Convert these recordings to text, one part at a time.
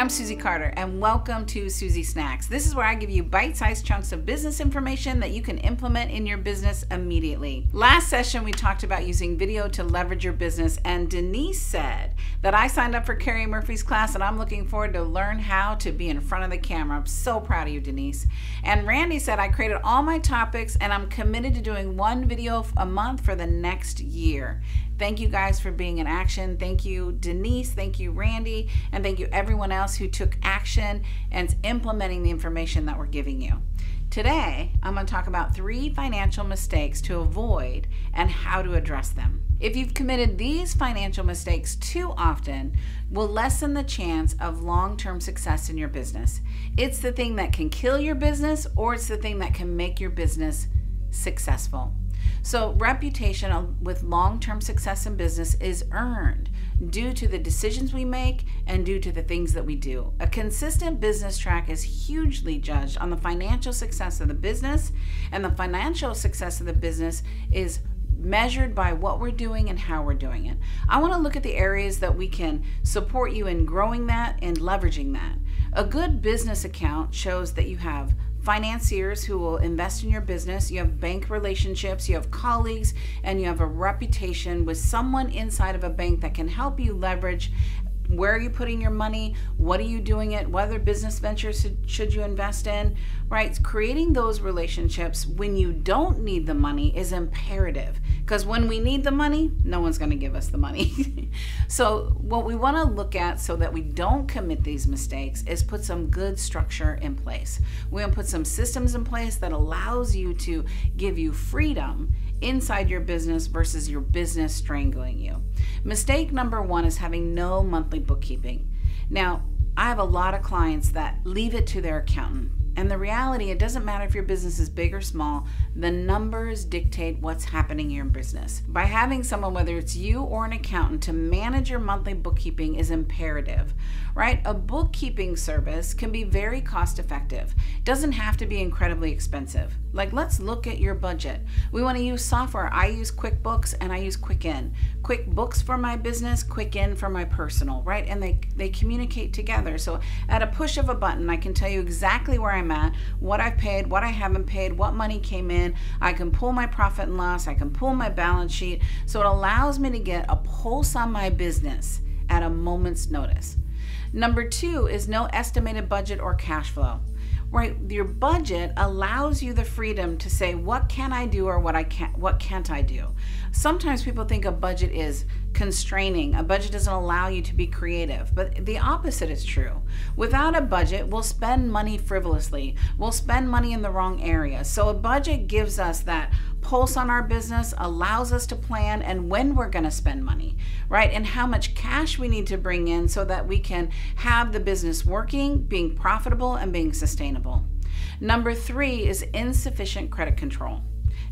I'm Susie Carter, and welcome to Susie Snacks. This is where I give you bite-sized chunks of business information that you can implement in your business immediately. Last session, we talked about using video to leverage your business, and Denise said that I signed up for Carrie Murphy's class, and I'm looking forward to learn how to be in front of the camera. I'm so proud of you, Denise. And Randy said I created all my topics, and I'm committed to doing one video a month for the next year. Thank you guys for being in action. Thank you, Denise. Thank you, Randy. And thank you, everyone else who took action and is implementing the information that we're giving you. Today, I'm going to talk about 3 financial mistakes to avoid and how to address them. If you've committed these financial mistakes too often, will lessen the chance of long-term success in your business. It's the thing that can kill your business, or it's the thing that can make your business successful. So reputation with long-term success in business is earned due to the decisions we make and due to the things that we do. A consistent business track is hugely judged on the financial success of the business, and the financial success of the business is measured by what we're doing and how we're doing it. I want to look at the areas that we can support you in growing that and leveraging that. A good business account shows that you have financiers who will invest in your business, you have bank relationships, you have colleagues, and you have a reputation with someone inside of a bank that can help you leverage where are you putting your money, what are you doing it, what other business ventures should you invest in, right? Creating those relationships when you don't need the money is imperative, because when we need the money, no one's going to give us the money. So what we want to look at so that we don't commit these mistakes is put some good structure in place. We want to put some systems in place that allows you to give you freedom inside your business versus your business strangling you. Mistake number 1 is having no monthly bookkeeping. Now, I have a lot of clients that leave it to their accountant. And the reality, it doesn't matter if your business is big or small, the numbers dictate what's happening in your business. By having someone, whether it's you or an accountant, to manage your monthly bookkeeping is imperative, right? A bookkeeping service can be very cost effective. It doesn't have to be incredibly expensive. Like, let's look at your budget. We want to use software. I use QuickBooks and I use Quicken. QuickBooks for my business, Quicken for my personal, right? And they communicate together. So at a push of a button, I can tell you exactly where I'm at, what I've paid, what I haven't paid, what money came in. I can pull my profit and loss. I can pull my balance sheet. So it allows me to get a pulse on my business at a moment's notice. Number 2 is no estimated budget or cash flow. Right, your budget allows you the freedom to say, what can I do or what can't I do? Sometimes people think a budget is constraining. A budget doesn't allow you to be creative, but the opposite is true. Without a budget, we'll spend money frivolously. We'll spend money in the wrong areas. So a budget gives us that pulse on our business, allows us to plan and when we're going to spend money, right? And how much cash we need to bring in so that we can have the business working, being profitable, and being sustainable. Number 3 is insufficient credit control.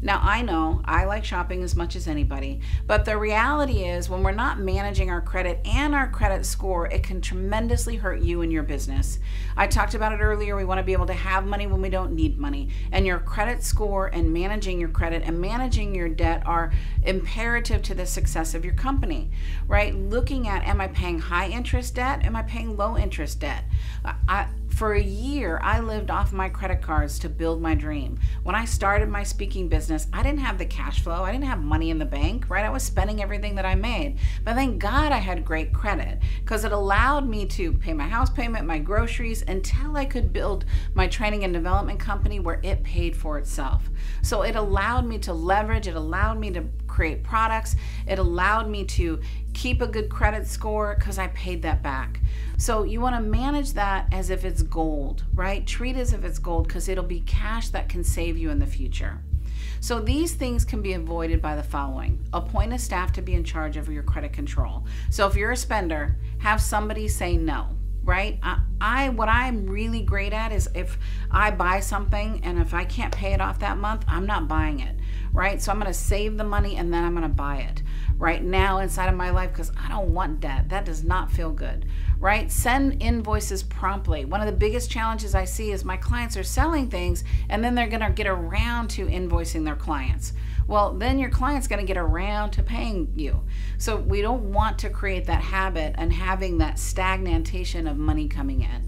Now, I know I like shopping as much as anybody, but the reality is when we're not managing our credit and our credit score, it can tremendously hurt you and your business. I talked about it earlier. We want to be able to have money when we don't need money, and your credit score and managing your credit and managing your debt are imperative to the success of your company, right? Looking at, am I paying high interest debt? Am I paying low interest debt? For a year, I lived off my credit cards to build my dream. When I started my speaking business, I didn't have the cash flow. I didn't have money in the bank, right? I was spending everything that I made. But thank God I had great credit, because it allowed me to pay my house payment, my groceries, until I could build my training and development company where it paid for itself. So it allowed me to leverage, it allowed me to create products, it allowed me to keep a good credit score because I paid that back. So you want to manage that as if it's gold, right? Treat it as if it's gold, because it'll be cash that can save you in the future. So these things can be avoided by the following. Appoint a staff to be in charge of your credit control. So if you're a spender, have somebody say no, right? What I'm really great at is if I buy something and if I can't pay it off that month, I'm not buying it, right? So I'm going to save the money and then I'm going to buy it right now inside of my life, because I don't want debt. That does not feel good, right? Send invoices promptly. One of the biggest challenges I see is my clients are selling things and then they're going to get around to invoicing their clients. well, then your client's going to get around to paying you. So we don't want to create that habit and having that stagnation of money coming in.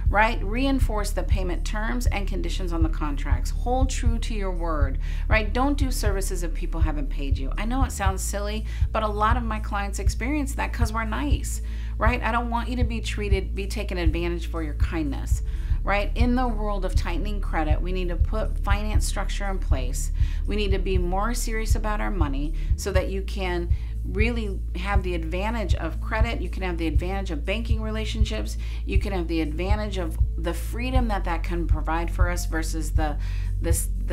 Right? Reinforce the payment terms and conditions on the contracts. Hold true to your word, right? Don't do services if people haven't paid you. I know it sounds silly, but a lot of my clients experience that because we're nice, right? I don't want you to be taken advantage for your kindness, right? In the world of tightening credit, we need to put finance structure in place. We need to be more serious about our money so that you can really have the advantage of credit. You can have the advantage of banking relationships. You can have the advantage of the freedom that can provide for us versus the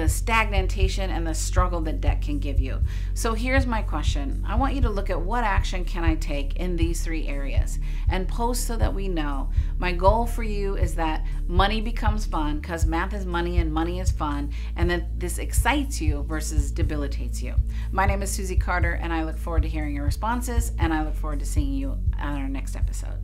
stagnation and the struggle that debt can give you. So here's my question. I want you to look at what action can I take in these 3 areas and post so that we know. My goal for you is that money becomes fun, because math is money and money is fun, and that this excites you versus debilitates you. My name is Susie Carter, and I look forward to hearing your responses, and I look forward to seeing you on our next episode.